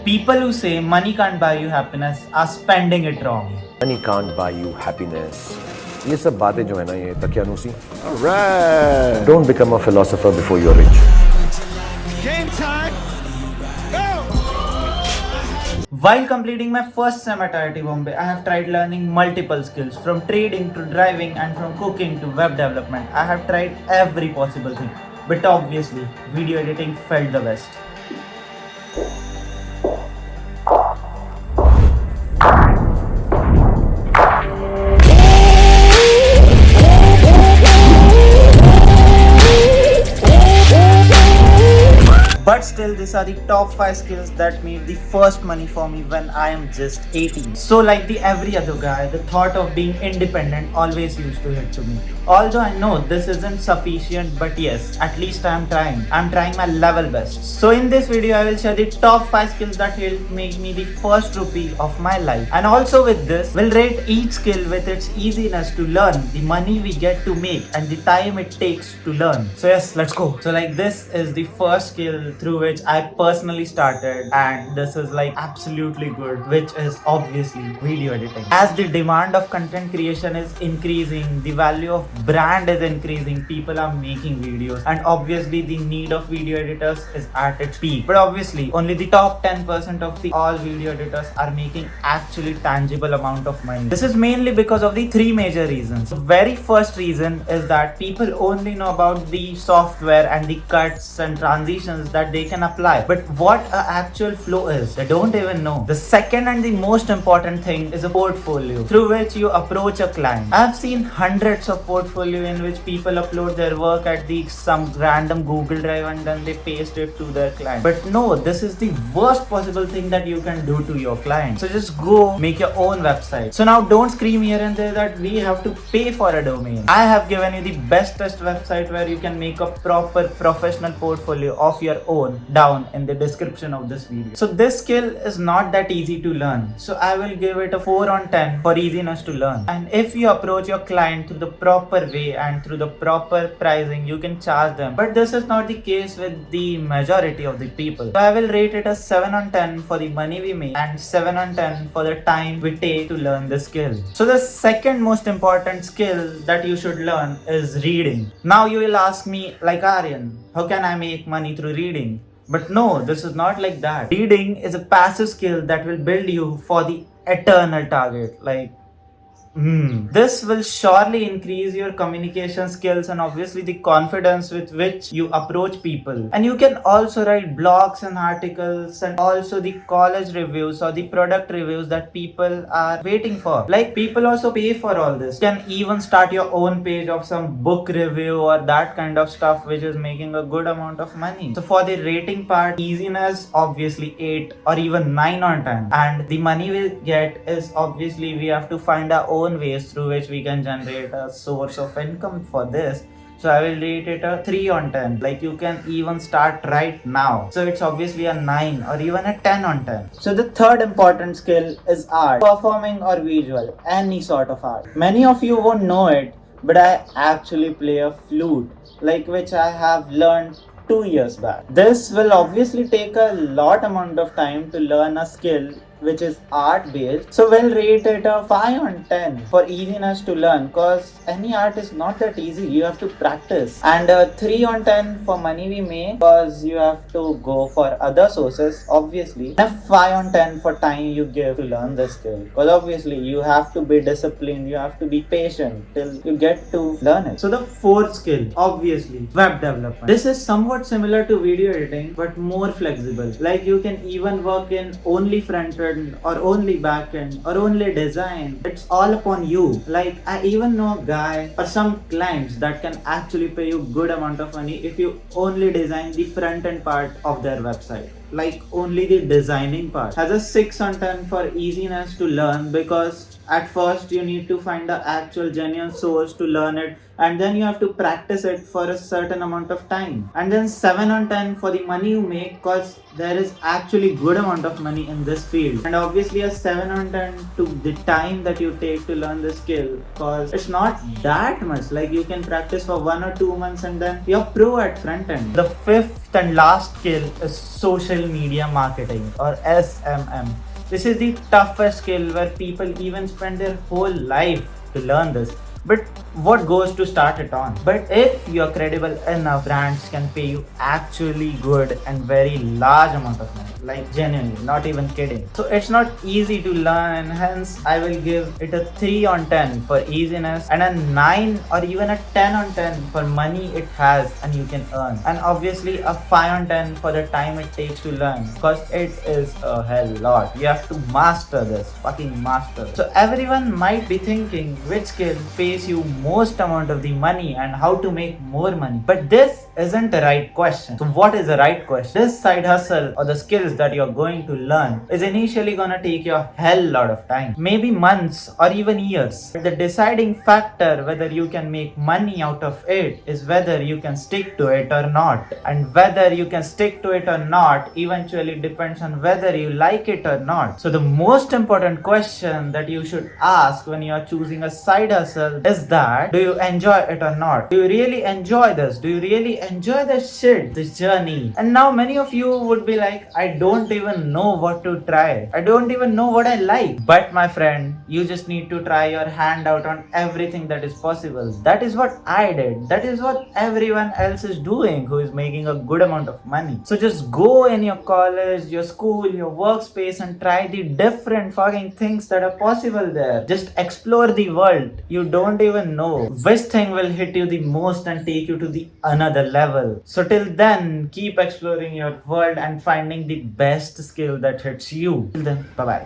People who say money can't buy you happiness are spending it wrong. Money can't buy you happiness. ये सब बातें जो है ना ये तकियानुसी. Alright. Don't become a philosopher before you're rich. Game time. Go. While completing my first sem at IIT Bombay, I have tried learning multiple skills from trading to driving and from cooking to web development. I have tried every possible thing, but obviously video editing felt the best. But still, these are the top 5 skills that made the first money for me when I am just 18. So like the every other guy, the thought of being independent always used to hit to me. Although I know this isn't sufficient, but yes, at least I am trying. I'm trying my level best. So in this video, I will share the top 5 skills that helped make me the first rupee of my life. And also with this, we'll rate each skill with its easiness to learn, the money we get to make, and the time it takes to learn. So yes, let's go. So like this is the first skill through which I personally started, and this is like absolutely good, which is obviously video editing. As the demand of content creation is increasing, the value of brand is increasing, people are making videos, and obviously the need of video editors is at its peak. But obviously only the top 10% of the all video editors are making actually tangible amount of money. This is mainly because of the 3 major reasons. The very first reason is that people only know about the software and the cuts and transitions that they can apply, but what an actual flow is, they don't even know. The second and the most important thing is a portfolio through which you approach a client. I've seen hundreds of portfolio in which people upload their work at some random Google Drive and then they paste it to their client. But no, this is the worst possible thing that you can do to your client. So just go make your own website. So now don't scream here and there that we have to pay for a domain. I have given you the bestest website where you can make a proper professional portfolio of your own down in the description of this video. So this skill is not that easy to learn, so I will give it a 4 on 10 for easiness to learn. And if you approach your client through the proper way and through the proper pricing, you can charge them. But this is not the case with the majority of the people. So I will rate it as 7 on 10 for the money we make and 7 on 10 for the time we take to learn the skill. So the second most important skill that you should learn is reading. Now you will ask me, like, Aryan, how can I make money through reading? But no, this is not like that. Reading is a passive skill that will build you for the eternal target. This will surely increase your communication skills and obviously the confidence with which you approach people. And you can also write blogs and articles and also the college reviews or the product reviews that people are waiting for. Like, people also pay for all this. You can even start your own page of some book review or that kind of stuff, which is making a good amount of money. So for the rating part, easiness, obviously 8 or even 9 on 10. And the money we get is obviously we have to find our own ways through which we can generate a source of income for this. So I will rate it a 3 on 10. Like, you can even start right now. So it's obviously a 9 or even a 10 on 10. So the third important skill is art. Performing or visual, any sort of art. Many of you won't know it, but I actually play a flute, like which I have learned 2 years back. This will obviously take a lot amount of time to learn a skill which is art based. So we'll rate it a 5 on 10 for easiness to learn, cause any art is not that easy, you have to practice. And a 3 on 10 for money we make, cause you have to go for other sources obviously. And a 5 on 10 for time you give to learn the skill, cause obviously you have to be disciplined, you have to be patient till you get to learn it. So the fourth skill, obviously web development. This is somewhat similar to video editing but more flexible. Like, you can even work in only front end or only backend or only design. It's all upon you. Like, I even know a guy or some clients that can actually pay you good amount of money if you only design the front end part of their website. Like, only the designing part. Has a 6 on 10 for easiness to learn, because at first you need to find the actual genuine source to learn it and then you have to practice it for a certain amount of time, and then 7 on 10 for the money you make, cause there is actually good amount of money in this field, and obviously a 7 on 10 to the time that you take to learn the skill, cause it's not that much. Like you can practice for 1 or 2 months and then you're pro at front end. The fifth and last skill is social media marketing, or SMM. This is the toughest skill where people even spend their whole life to learn this. But what goes to start it on? But if you're credible enough, brands can pay you actually good and very large amount of money. Like genuinely, not even kidding. So it's not easy to learn, hence I will give it a 3 on 10 for easiness and a 9 or even a 10 on 10 for money it has and you can earn. And obviously a 5 on 10 for the time it takes to learn, because it is a hell lot. You have to master this, fucking master. So everyone might be thinking which skill pays you most amount of the money and how to make more money. But this isn't the right question. So what is the right question? This side hustle or the skills that you're going to learn is initially gonna take you a hell lot of time. Maybe months or even years. But the deciding factor whether you can make money out of it is whether you can stick to it or not. And whether you can stick to it or not eventually depends on whether you like it or not. So the most important question that you should ask when you are choosing a side hustle is that, do you enjoy it or not? Do you really enjoy this? Do you really enjoy this shit, this journey? And now many of you would be like, I don't even know what to try. I don't even know what I like. But my friend, you just need to try your hand out on everything that is possible. That is what I did. That is what everyone else is doing who is making a good amount of money. So just go in your college, your school, your workspace and try the different fucking things that are possible there. Just explore the world. You don't even know which thing will hit you the most and take you to the another level. So till then, keep exploring your world and finding the best skill that hits you. Till then, bye bye.